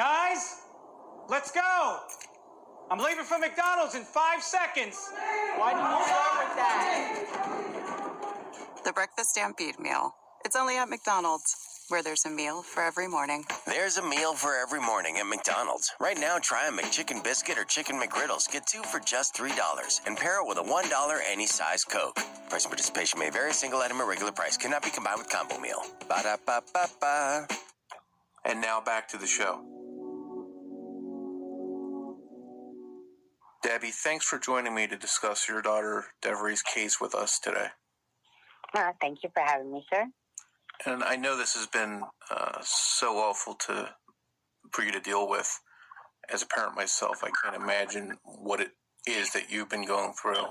Guys, let's go. I'm leaving for McDonald's in 5 seconds. Why didn't you start with that? The Breakfast Stampede Meal. It's only at McDonald's, where there's a meal for every morning. There's a meal for every morning at McDonald's. Right now, try a McChicken Biscuit or Chicken McGriddles. Get 2 for just $3 and pair it with a $1 any size Coke. Price and participation may vary. Single item at regular price. Cannot be combined with combo meal. Ba-da-ba-ba-ba. And now back to the show. Debbie, thanks for joining me to discuss your daughter Deverie's case with us today. Thank you for having me, sir. And I know this has been so awful for you to deal with. As a parent myself, I can't imagine what it is that you've been going through.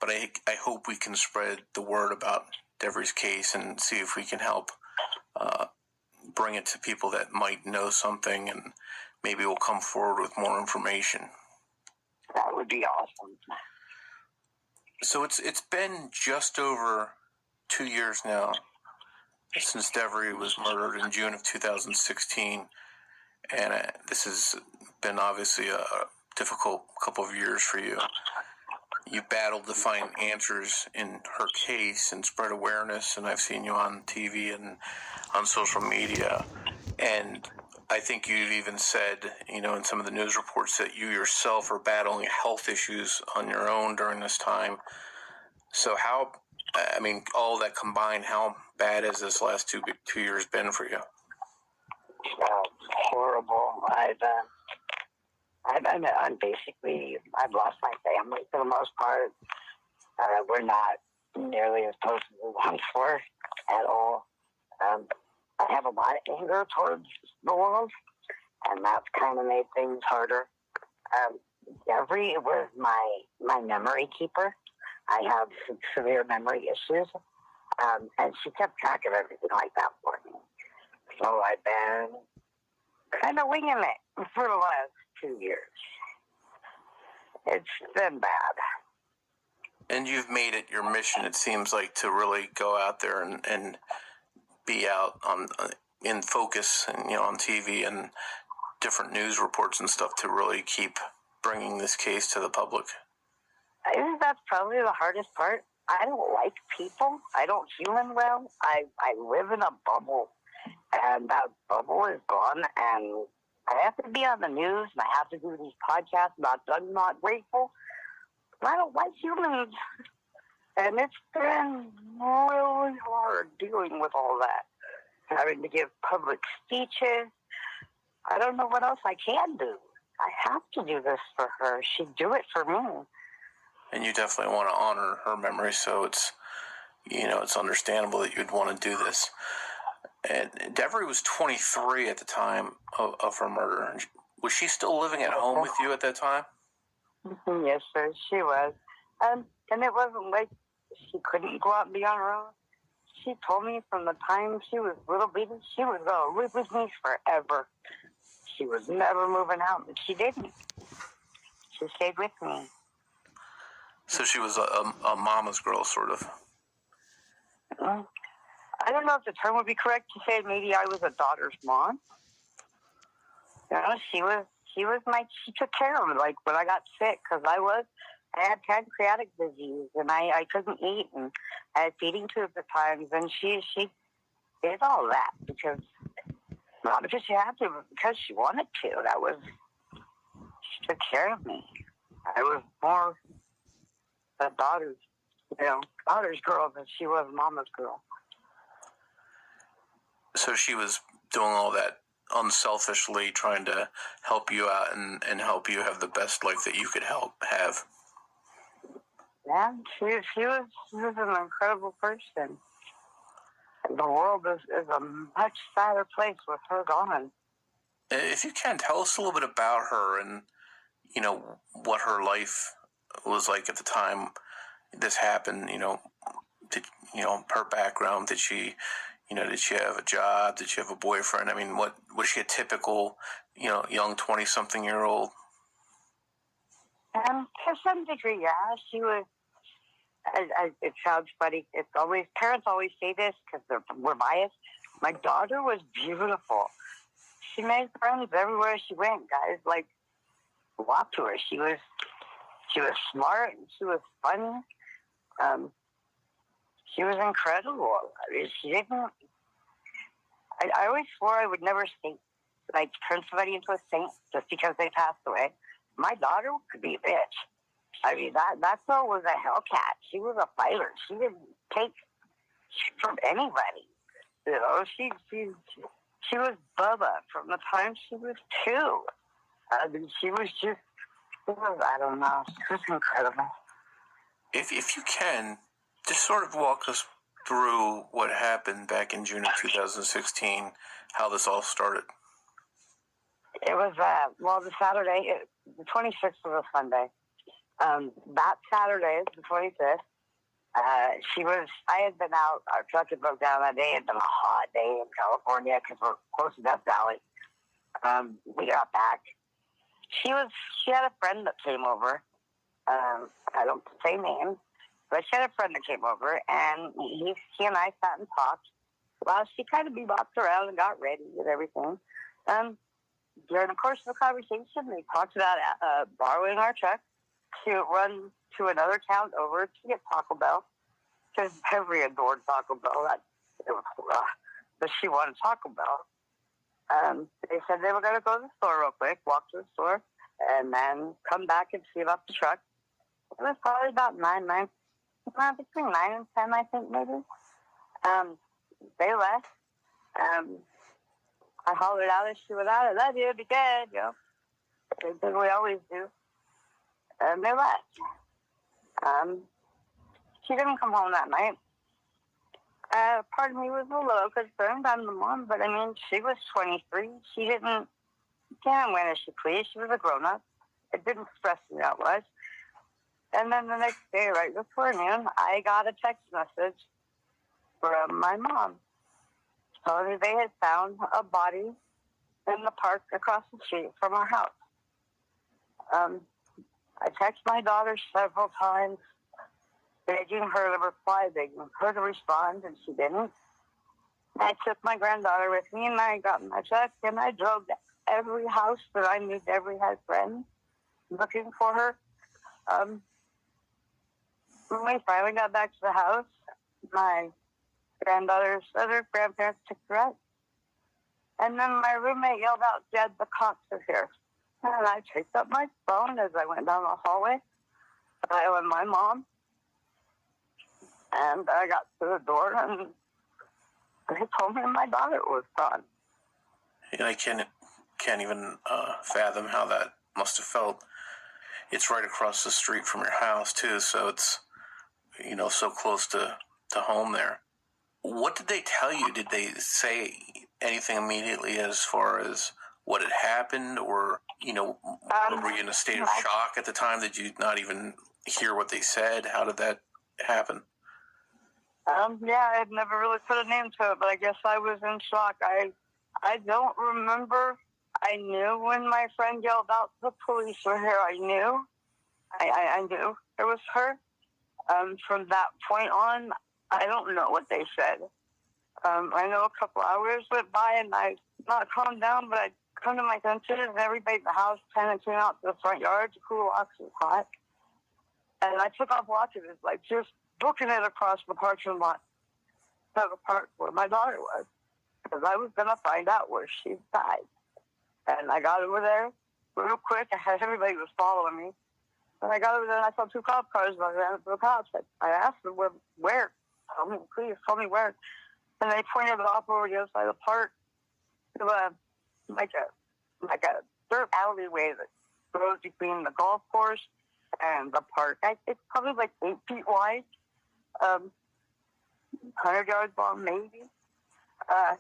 But I hope we can spread the word about Deverie's case and see if we can help bring it to people that might know something, and maybe we'll come forward with more information. That would be awesome. So it's been just over 2 years now since Deverrie was murdered in June of 2016, and this has been obviously a difficult couple of years for you. You battled to find answers in her case and spread awareness, and I've seen you on TV and on social media, and I think you've even said, in some of the news reports that you yourself are battling health issues on your own during this time. So all that combined, how bad has this last 2 years been for you? Horrible. I've lost my family for the most part. We're not nearly as close as we once were at all. I have a lot of anger towards the world, and that's kind of made things harder. Deverrie was my memory keeper. I have severe memory issues, and she kept track of everything like that for me. So I've been kind of winging it for the last 2 years. It's been bad. And you've made it your mission, it seems like, to really go out there and be out in focus and on TV and different news reports and stuff to really keep bringing this case to the public. I think that's probably the hardest part. I don't like people. I don't human well. I live in a bubble, and that bubble is gone, and I have to be on the news, and I have to do these podcasts about I'm not grateful. But I don't like humans. And it's been really hard dealing with all that. Having to give public speeches. I don't know what else I can do. I have to do this for her. She'd do it for me. And you definitely want to honor her memory, so it's understandable that you'd want to do this. And Deverrie was 23 at the time of her murder. Was she still living at home with you at that time? Yes, sir, she was. And it wasn't like she couldn't go out and be on her own. She told me from the time she was little baby, she was going to live with me forever. She was never moving out, but she didn't. She stayed with me. So she was a mama's girl, sort of. I don't know if the term would be correct to say maybe I was a daughter's mom. She took care of me, like when I got sick, because I had pancreatic disease, and I couldn't eat, and I had feeding tubes at times, and she did all that not because she had to, but because she wanted to. She took care of me. I was more a daughter's girl than she was mama's girl. So she was doing all that unselfishly, trying to help you out and help you have the best life that you could have. Yeah, she was an incredible person. The world is a much sadder place with her gone. If you can, tell us a little bit about her and, what her life was like at the time this happened, her background. Did she have a job? Did she have a boyfriend? I mean, what was she a typical, young 20-something-year-old? To some degree, yeah. She was, it sounds funny. Parents always say this because we're biased. My daughter was beautiful. she made friends everywhere she went. Guys like walked to her. She was smart and she was funny. She was incredible. I mean, she didn't. I always swore I would never turn somebody into a saint just because they passed away. My daughter could be a bitch. I mean, that girl was a hellcat. She was a fighter. She didn't take shit from anybody. You know, she was Bubba from the time she was 2. I mean, I don't know. She was incredible. If you can, just sort of walk us through what happened back in June of 2016, how this all started. It was, the Saturday, the 26th was a Sunday. That Saturday, the 25th, I had been out, our truck had broke down that day. It had been a hot day in California because we're close to Death Valley. We got back. She had a friend that came over. I don't say names, but she had a friend that came over, and he and I sat and talked. Well, she kind of bebopped around and got ready and everything. During the course of the conversation, we talked about borrowing our truck to run to another town over to get Taco Bell, because Deverrie adored Taco Bell. But she wanted Taco Bell. They said they were going to go to the store real quick, walk to the store, and then come back and see about the truck. It was probably about between 9 and 10, I think, maybe. They left. I hollered out as she was out. I love you, be good, you know. Thing we always do. And they left. She didn't come home that night. Part of me was a little concerned. I'm the mom, but I mean, she was 23. She can't win as she pleased. She was a grown-up. It didn't stress me out much. And then the next day, right before noon, I got a text message from my mom telling me they had found a body in the park across the street from our house. I texted my daughter several times, begging her to reply, begging her to respond, and she didn't. I took my granddaughter with me, and I got in my truck, and I drove to every house that I knew Deverrie had friends looking for her. When we finally got back to the house, my granddaughter's other grandparents took her out. And then my roommate yelled out, "Dad, the cops are here." And I picked up my phone as I went down the hallway. I went my mom. And I got to the door, and they told me my daughter was gone. And I can't even fathom how that must have felt. It's right across the street from your house, too, so it's, so close to home there. What did they tell you? Did they say anything immediately as far as what had happened, or, were you in a state of shock at the time? Did you not even hear what they said? How did that happen? I had never really put a name to it, but I guess I was in shock. I don't remember. I knew when my friend yelled out, "The police were here." I knew. I knew it was her. From that point on, I don't know what they said. I know a couple hours went by, and I not calmed down, but I'd come to my senses, and everybody in the house kind of came out to the front yard to cool off. It was hot. And I took off watching it, like just booking it across the parking lot of the park where my daughter was, because I was going to find out where she died. And I got over there real quick. Everybody was following me. And I got over there, and I saw 2 cop cars, and I ran up to the cops. I asked them, where? Please tell me where. And they pointed off over the other side of the park to like a dirt alleyway that goes between the golf course and the park. It's probably like 8 feet wide, 100 yards long, maybe. I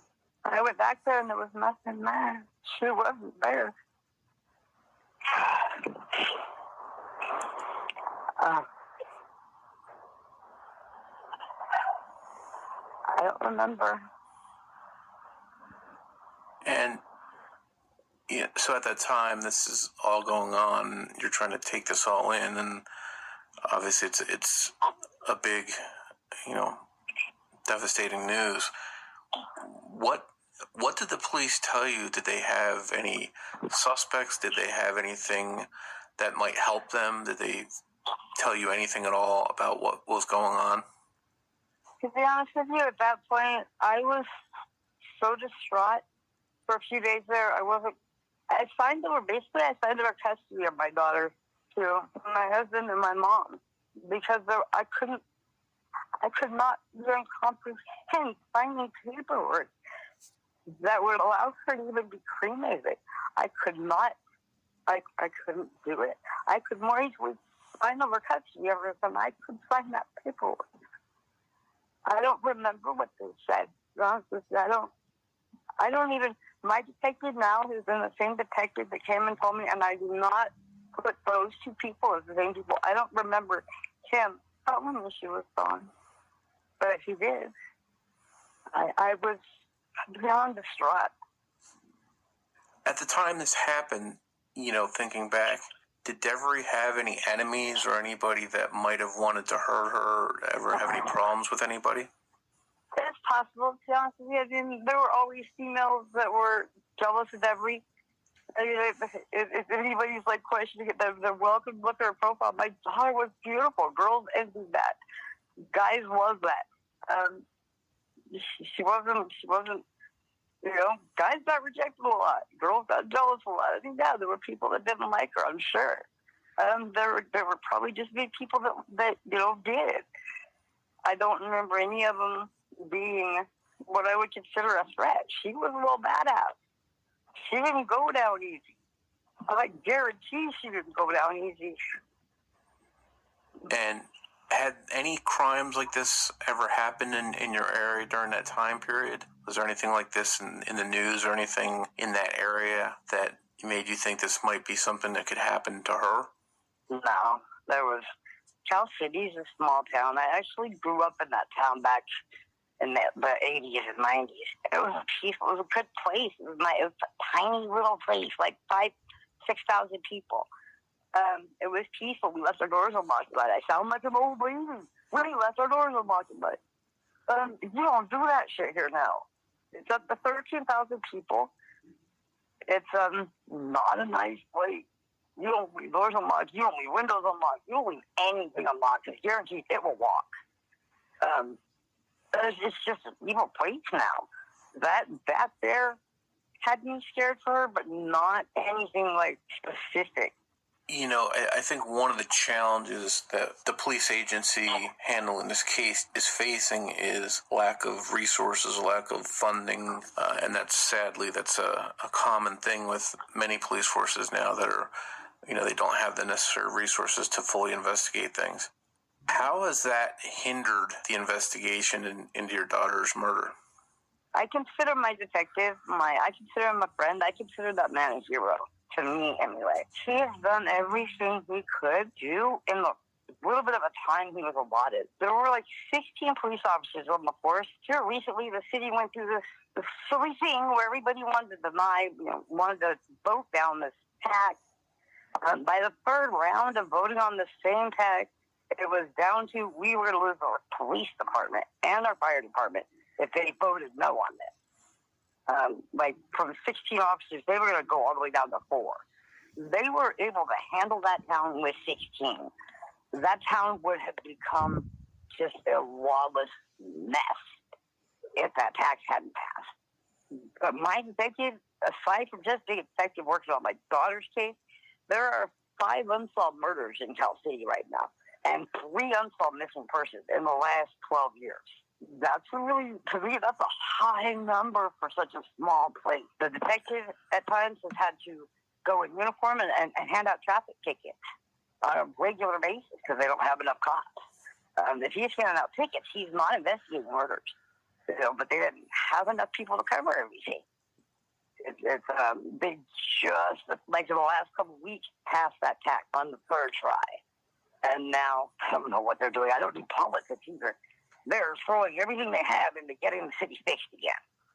went back there, and there was nothing there. She wasn't there. I don't remember. And so at that time, this is all going on. You're trying to take this all in, and obviously it's a big, devastating news. What What did the police tell you? Did they have any suspects? Did they have anything that might help them? Did they tell you anything at all about what was going on? To be honest with you, at that point, I was so distraught for a few days there. I signed over custody of my daughter to my husband and my mom because I could not even comprehend finding paperwork that would allow her to even be cremated. I couldn't do it. I could more easily sign over custody of her than I could sign that paperwork. I don't remember what they said. I don't even, my detective now has been the same detective that came and told me, and I do not put those two people as the same people. I don't remember him telling me she was gone, but he did. I was beyond distraught. At the time this happened, thinking back, did Deverrie have any enemies or anybody that might have wanted to hurt her, ever have any problems with anybody? It's possible, to be honest with you. I mean, there were always females that were jealous of Deverrie. I mean, if anybody's questioning it, they're welcome to look at her profile. My daughter was beautiful. Girls envied that. Guys love that. She wasn't. Guys got rejected a lot. Girls got jealous a lot. I think there were people that didn't like her. I'm sure. There were probably just people that did. I don't remember any of them being what I would consider a threat. She was a little badass. She didn't go down easy. I guarantee she didn't go down easy. And had any crimes like this ever happened in your area during that time period? Was there anything like this in the news or anything in that area that made you think this might be something that could happen to her? No, there was. Cal City's a small town. I actually grew up in that town back in the 80s and 90s. It was peaceful. It was a good place. It was a tiny little place, 6,000 people. It was peaceful. We left our doors unlocked, but I sound like an old lady. We left our doors unlocked, but you don't do that shit here now. It's up to 13,000 people. It's not a nice place. You don't leave doors unlocked. You don't leave windows unlocked. You don't leave anything unlocked. It's guaranteed it will walk. It's just an evil place now. That there had me scared for her, but not anything specific. I think one of the challenges that the police agency handling this case is facing is lack of resources, lack of funding, and that's a common thing with many police forces now that are, they don't have the necessary resources to fully investigate things. How has that hindered the investigation into your daughter's murder? I consider my detective, I consider him a friend. I consider that man a hero. To me, anyway. He has done everything he could do in the little bit of a time he was allotted. There were 16 police officers on the force. Here recently, the city went through this silly thing where everybody wanted to wanted to vote down this tax. By the third round of voting on the same tax, it was down to we were going to lose our police department and our fire department if they voted no on this. From 16 officers, they were going to go all the way down to 4. They were able to handle that town with 16. That town would have become just a lawless mess if that tax hadn't passed. But my detective, aside from just being a detective working on my daughter's case, there are 5 unsolved murders in Cal City right now, and 3 unsolved missing persons in the last 12 years. That's to me, that's a high number for such a small place. The detective at times has had to go in uniform and hand out traffic tickets on a regular basis because they don't have enough cops. If he's handing out tickets, he's not investigating murders. But they didn't have enough people to cover everything. They just, in the last couple of weeks, passed that tax on the 3rd try. And now, I don't know what they're doing. I don't do politics either. They're throwing everything they have into getting the city fixed again.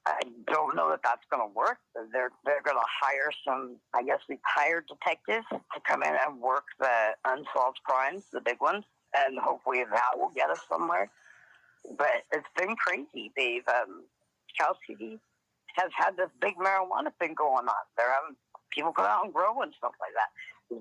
I don't know that that's going to work. They're going to hire some, retired detectives to come in and work the unsolved crimes, the big ones, and hopefully that will get us somewhere. But it's been crazy. Cal City has had this big marijuana thing going on. They're having people come out and grow and stuff like that.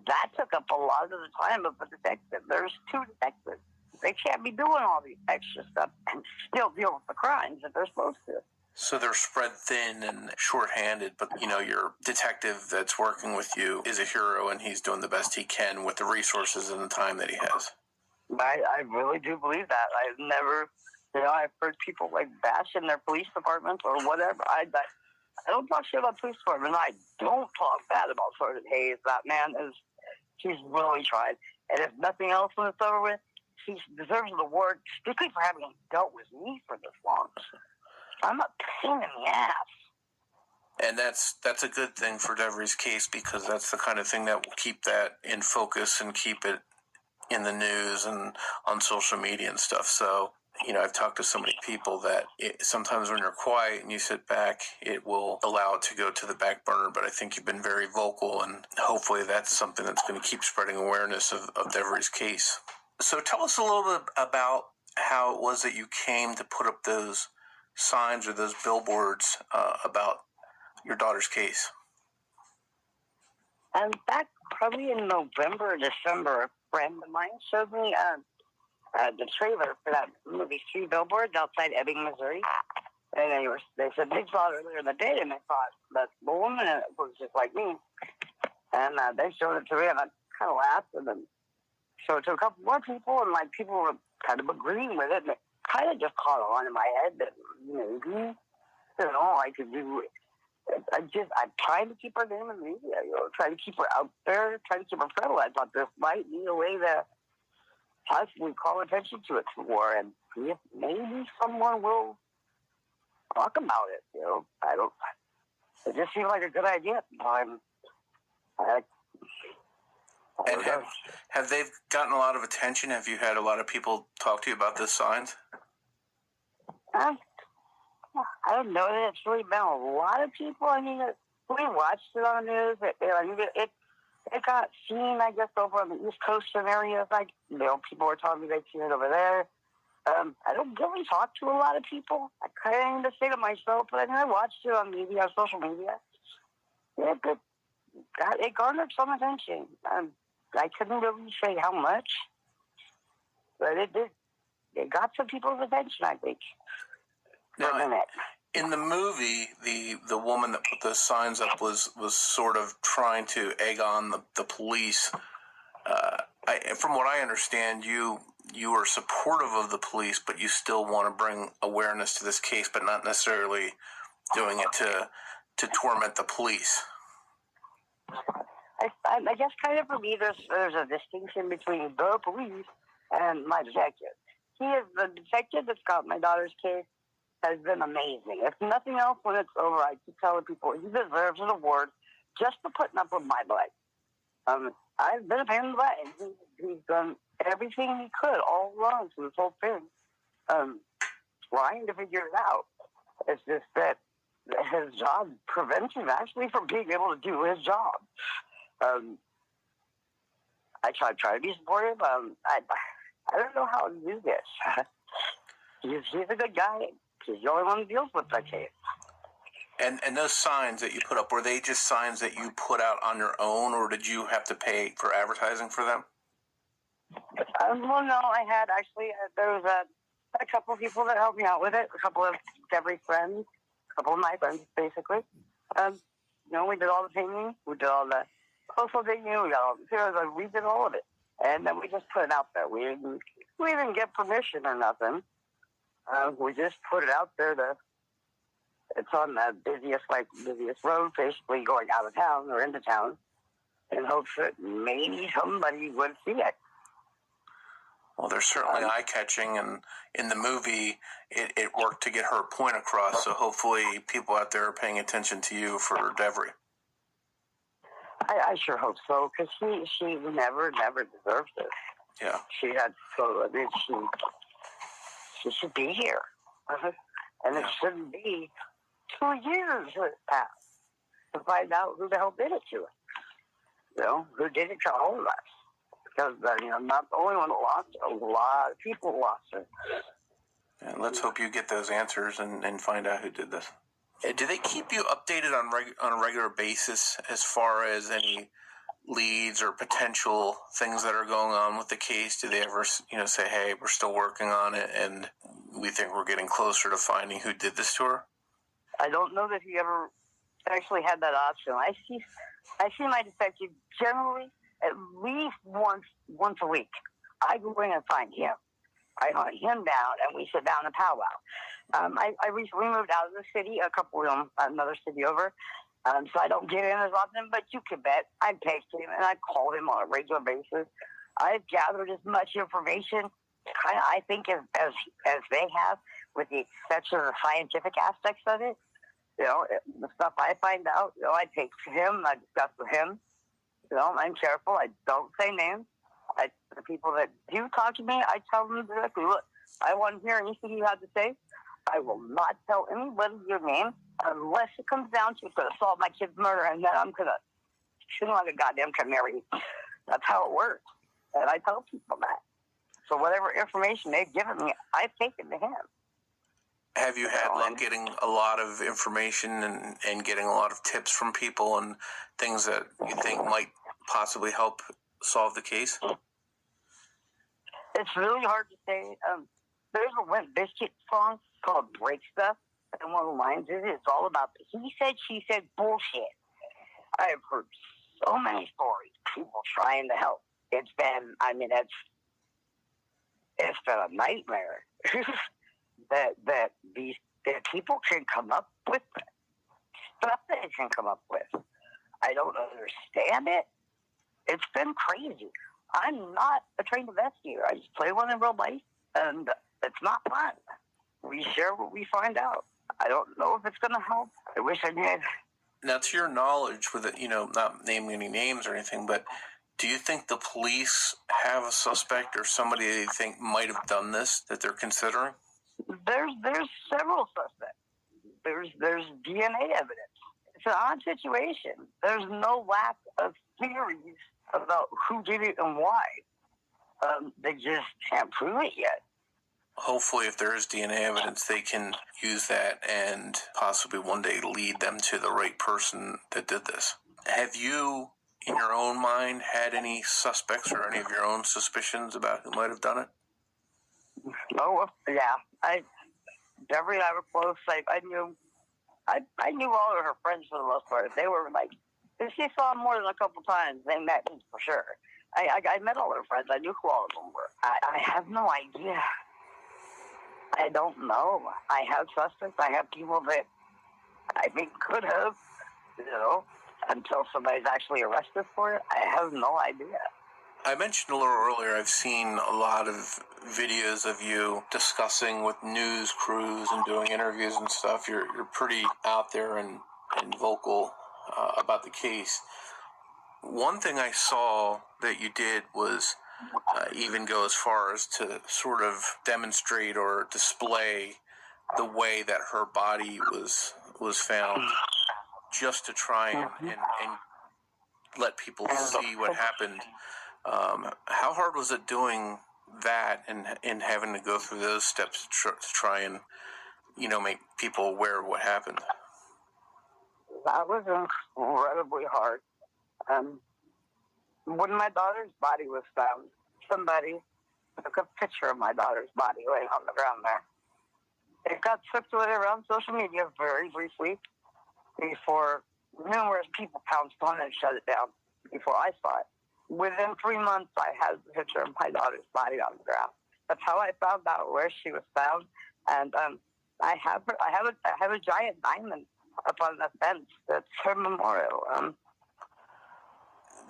That took up a lot of the time of the detective. There's 2 detectives. They can't be doing all these extra stuff and still deal with the crimes that they're supposed to. So they're spread thin and short-handed, but, your detective that's working with you is a hero, and he's doing the best he can with the resources and the time that he has. I really do believe that. I've never, I've heard people bashing their police departments or whatever. I don't talk shit about police department. I don't talk bad about Sergeant Hayes. That man he's really tried. And if nothing else when it's over with, he deserves an award strictly for having dealt with me for this long. I'm a pain in the ass. And that's a good thing for Deverie's case, because that's the kind of thing that will keep that in focus and keep it in the news and on social media and stuff. So, I've talked to so many people that sometimes when you're quiet and you sit back, it will allow it to go to the back burner. But I think you've been very vocal, and hopefully that's something that's going to keep spreading awareness of Deverie's case. So tell us a little bit about how it was that you came to put up those signs or those billboards about your daughter's case. Back probably in November or December, a friend of mine showed me the trailer for that movie, 3 Billboards outside Ebbing, Missouri. And they said they saw it earlier in the day, and they thought that the woman was just like me. And they showed it to me, and I kind of laughed, and then showed it to a couple more people, and people were kind of agreeing with it, and it kind of just caught on in my head that maybe, I could do it. I'm trying to keep her name in the media, trying to keep her out there, trying to keep her prevalent. I thought this might be a way to possibly call attention to it more, and see if maybe someone will talk about it. It just seemed like a good idea at the time. And have they gotten a lot of attention? Have you had a lot of people talk to you about the signs? I don't know that it's really been a lot of people. I mean, we watched it on the news. It got seen, I guess, over on the East Coast and areas. People were telling me they'd seen it over there. I don't really talk to a lot of people. I kind of say to myself, but I watched it on media, on social media. It garnered some attention. I couldn't really say how much, but it did. It got some people's attention, I think. Now, in the movie, the woman that put those signs up was sort of trying to egg on the police. From what I understand, you are supportive of the police, but you still want to bring awareness to this case, but not necessarily doing it to torment the police. I guess kind of for me, there's a distinction between the police and my detective. He is the detective that's got my daughter's case. Has been amazing. If nothing else, when it's over, I keep telling people he deserves an award just for putting up with my butt. I've been a pain in the butt, and he's done everything he could all along through this whole thing, trying to figure it out. It's just that his job prevents him actually from being able to do his job. I try to be supportive. I don't know how to do this. He's a good guy. He's the only one who deals with that case. And those signs that you put up, were they just signs that you put out on your own, or did you have to pay for advertising for them? Well, no, I had actually. There was a couple of people that helped me out with it. A couple of Deverrie friends, a couple of my friends, basically. We did all the painting. We did all the social digging. We got all the materials. We did all of it, and then we just put it out there. We didn't get permission or nothing. We just put it out there it's on the busiest road, basically going out of town or into town, in hopes that maybe somebody would see it. Well, they're certainly eye-catching, and in the movie, it worked to get her point across, so hopefully people out there are paying attention to you for Deverrie. I sure hope so, because she never deserved it. Yeah. She should be here. And it shouldn't be 2 years past to find out who the hell did it to her. Who did it to all of us. Because, I'm not the only one that lost her. A lot of people lost her. And let's hope you get those answers and find out who did this. Do they keep you updated on a regular basis as far as any leads or potential things that are going on with the case? Do they ever, say, hey, we're still working on it and we think we're getting closer to finding who did this to her? I don't know that he ever actually had that option. I see my detective generally at least once a week. I go in and find him. I hunt him down, and we sit down and powwow. I recently moved out of the city, another city over, so I don't get in as often, but you can bet I text him, and I call him on a regular basis. I've gathered as much information, I think, as they have, with the exception of the scientific aspects of it. The stuff I find out, I take to him, I discuss with him. I'm careful. I don't say names. The people that do talk to me, I tell them directly, look, I want to hear anything you have to say. I will not tell anybody your name unless it comes down to it's going to solve my kid's murder, and then I'm going to shoot him like a goddamn canary. That's how it works. And I tell people that. So whatever information they've given me, I've taken to him. Have you had luck getting a lot of information and getting a lot of tips from people and things that you think might possibly help solve the case? It's really hard to say. There's a Limp Bizkit song called Break Stuff, and one of the lines is it's all about the he said, she said bullshit. I've heard so many stories, people trying to help. It's been a nightmare that people can come up with stuff that they can come up with. I don't understand it. It's been crazy. I'm not a trained investigator. I just play one in real life, and it's not fun. We share what we find out. I don't know if it's going to help. I wish I did. Now, to your knowledge, with it, not naming any names or anything, but do you think the police have a suspect or somebody they think might have done this that they're considering? There's several suspects. There's DNA evidence. It's an odd situation. There's no lack of theories about who did it and why. They just can't prove it yet. Hopefully, if there is DNA evidence, they can use that and possibly one day lead them to the right person that did this. Have you, in your own mind, had any suspects or any of your own suspicions about who might have done it? Oh, yeah. Deverrie and I were close. I knew all of her friends for the most part. They were like, if she saw them more than a couple times, they met me for sure. I met all her friends. I knew who all of them were. I have no idea. I don't know. I have suspects. I have people that I think could have, until somebody's actually arrested for it. I have no idea. I mentioned a little earlier, I've seen a lot of videos of you discussing with news crews and doing interviews and stuff. You're pretty out there and vocal about the case. One thing I saw that you did was even go as far as to sort of demonstrate or display the way that her body was found, just to try and let people see what happened. How hard was it doing that and having to go through those steps to try and, make people aware of what happened? That was incredibly hard. When my daughter's body was found, somebody took a picture of my daughter's body laying on the ground there. It got circulated around social media very briefly before numerous people pounced on it and shut it down before I saw it. Within 3 months, I had a picture of my daughter's body on the ground. That's how I found out where she was found, and I have a giant diamond up on the fence that's her memorial.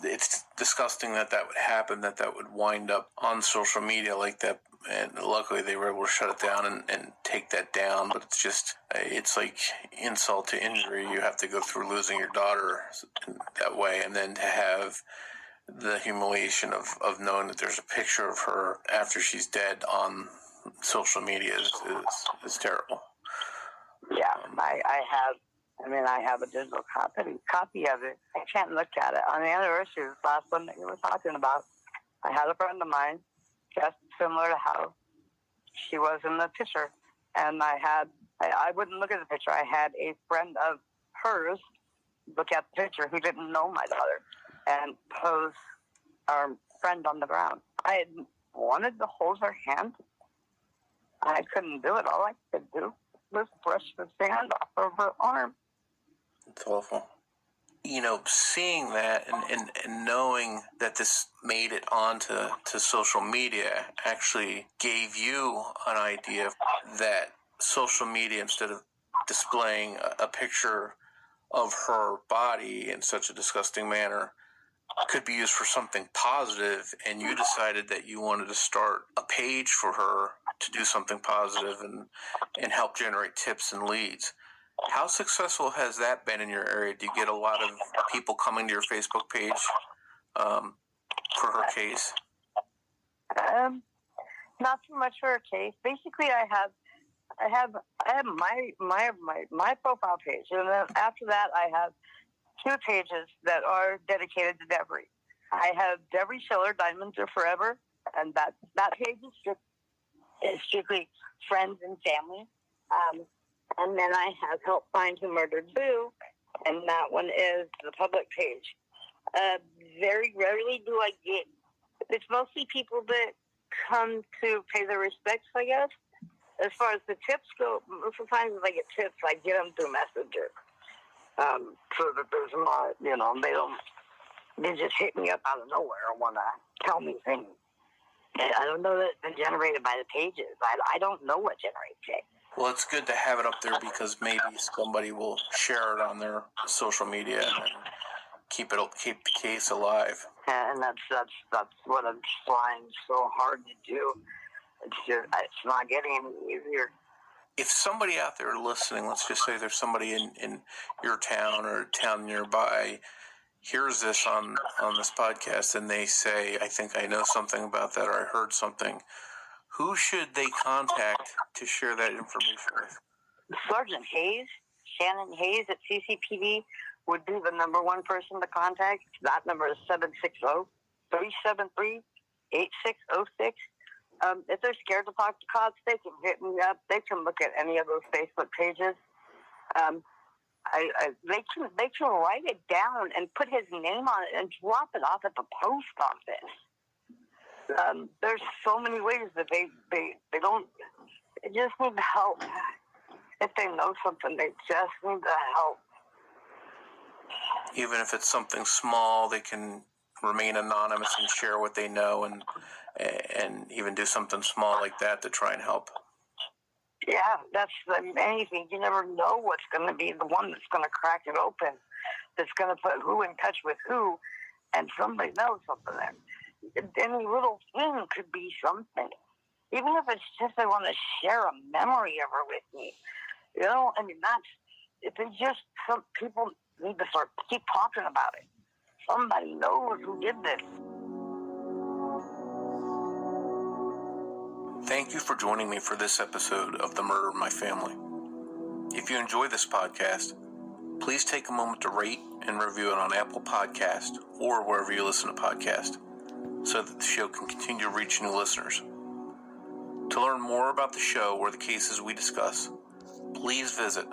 It's disgusting that would happen, that would wind up on social media like that, and luckily they were able to shut it down and take that down, but it's like insult to injury. You have to go through losing your daughter that way, and then to have the humiliation of knowing that there's a picture of her after she's dead on social media is terrible. Yeah, I have a digital copy of it. I can't look at it. On the anniversary, the last one that you were talking about, I had a friend of mine, just similar to how she was in the picture, and I had I wouldn't look at the picture. I had a friend of hers look at the picture who didn't know my daughter and pose our friend on the ground. I had wanted to hold her hand. I couldn't do it. All I could do was brush the sand off of her arm. It's awful. You know, seeing that and knowing that this made it onto social media actually gave you an idea that social media, instead of displaying a picture of her body in such a disgusting manner, could be used for something positive, and you decided that you wanted to start a page for her to do something positive and help generate tips and leads. How successful has that been in your area? Do you get a lot of people coming to your Facebook page for her case? Not so much for her case. Basically, I have my profile page, and then after that, I have 2 pages that are dedicated to Deverrie. I have Deverrie Schiller, Diamonds Are Forever, and that page is strictly friends and family. And then I have Help Find Who Murdered Boo, and that one is the public page. Very rarely do I get, it's mostly people that come to pay their respects, I guess. As far as the tips go, most of the times if I get tips, I get them through Messenger. So that there's not, they just hit me up out of nowhere and want to tell me things. And I don't know that it's been generated by the pages. I don't know what generates it. Well, it's good to have it up there because maybe somebody will share it on their social media and keep the case alive. And that's what I'm trying so hard to do. It's not getting any easier. If somebody out there listening, let's just say there's somebody in your town or a town nearby, hears this on this podcast and they say, I think I know something about that, or I heard something, who should they contact to share that information with? Sergeant Hayes, Shannon Hayes at CCPD would be the number one person to contact. That number is 760-373-8606. If they're scared to talk to cops, they can hit me up. They can look at any of those Facebook pages. They can write it down and put his name on it and drop it off at the post office. There's so many ways that they don't. They just need help. If they know something, they just need the help. Even if it's something small, they can remain anonymous and share what they know, and even do something small like that to try and help. Yeah, that's anything. You never know what's going to be the one that's going to crack it open, that's going to put who in touch with who, and somebody knows something there. Any little thing could be something. Even if it's just they want to share a memory of her with me. If it's just some people need to keep talking about it. Somebody knows who did this. Thank you for joining me for this episode of The Murder of My Family. If you enjoy this podcast, please take a moment to rate and review it on Apple Podcast or wherever you listen to podcasts, so that the show can continue to reach new listeners. To learn more about the show or the cases we discuss, please visit